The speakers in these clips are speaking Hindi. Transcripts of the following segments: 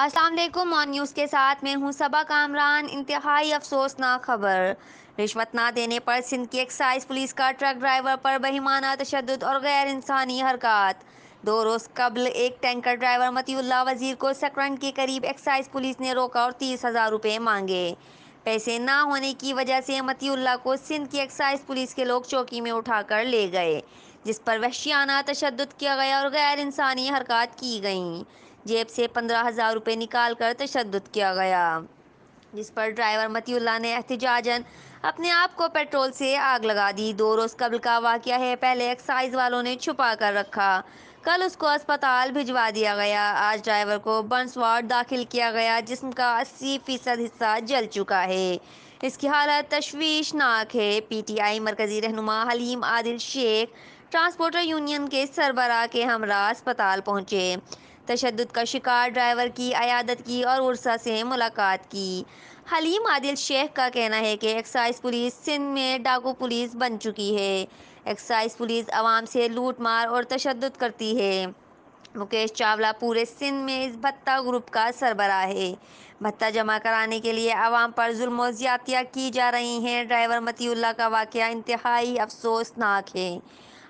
अस्सलाम वालेकुम। ऑन न्यूज़ के साथ मैं हूं सबा कामरान। इंतहाई अफसोसनाक खबर। रिश्वत ना देने पर सिंध की एक्साइज पुलिस का ट्रक ड्राइवर पर बेईमाना तशद्दुद और गैर इंसानी हरकत। 2 रोज़ कबल एक टैंकर ड्राइवर मतीउल्लाह वजीर को सकरंद के करीब एक्साइज पुलिस ने रोका और 30,000 रुपये मांगे। पैसे ना होने की वजह से मतीउल्लाह को सिंध की एक्साइज पुलिस के लोग चौकी में उठाकर ले गए, जिस पर वहशियाना तशद्दुद किया गया और गैर इंसानी हरकत की गईं। जेब से 15,000 रुपये निकाल कर तशद्दुद किया गया, जिस पर ड्राइवर मतीउल्लाह ने एहतिजाजन अपने आप को पेट्रोल से आग लगा दी। 2 रोज़ कबल का वाक़या है। पहले एक्साइज वालों ने छुपा कर रखा, कल उसको अस्पताल भिजवा दिया गया। आज ड्राइवर को बर्न्स वार्ड दाखिल किया गया, जिस्म का 80% हिस्सा जल चुका है। इसकी हालत तशवीशनाक है। PTI मरकज़ी रहनुमा हलीम आदिल शेख ट्रांसपोर्टर यूनियन के सरबराह के हमरा अस्पताल पहुँचे, तशद्दुद का शिकार ड्राइवर की अयादत की और उर्सा से मुलाकात की। हलीम आदिल शेख का कहना है कि एक्साइज पुलिस सिंध में डाकू पुलिस बन चुकी है। एक्साइज पुलिस अवाम से लूट मार और तशद्दुद करती है। मुकेश चावला पूरे सिंध में इस भत्ता ग्रुप का सरबराह है। भत्ता जमा कराने के लिए अवाम पर जुल्म और ज़्यादतियाँ की जा रही हैं। ड्राइवर मतीउल्लाह का वाक़या इंतहाई अफसोसनाक है।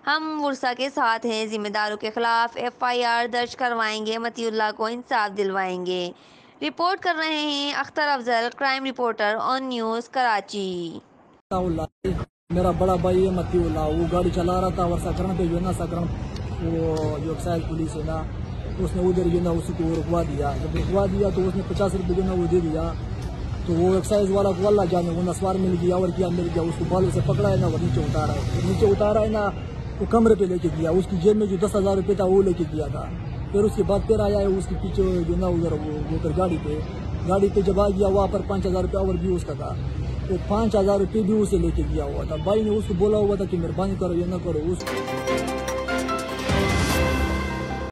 हम वर्षा के साथ हैं। जिम्मेदारों के खिलाफ FIR दर्ज करवाएंगे, मतीउल्लाह को इंसाफ दिलवाएंगे। रिपोर्ट कर रहे हैं Akhtar Afzal, crime reporter on news Karachi. मेरा बड़ा भाई है मतीउल्लाह, वो गाड़ी चला रहा था और सकरन पे जो ना सकरन वो जो एक्साइज पुलिस है ना, उसने उधर जो ना उसको रुकवा दिया। जब रुकवा दिया तो उसने 50 रुपये जो ना वो दे दिया, तो वो एक्साइज वाला को अल्लाह जाने वो नस्वार मिल गया और क्या मिल गया, उसको बालों से पकड़ा है ना, वो नीचे उतारा है ना, वो कमरे पे लेके गया। उसकी जेब में जो 10,000 रुपये था वो लेके गया था। फिर उसके बाद फिर आया है उसके पीछे जो ना उधर वो कर गाड़ी पे जब आ गया, वहाँ पर 5,000 रुपये और भी उसका था, तो 5,000 रुपये भी उसे लेके गया हुआ था। भाई ने उसको बोला हुआ था कि मेहरबानी करो ये ना करो।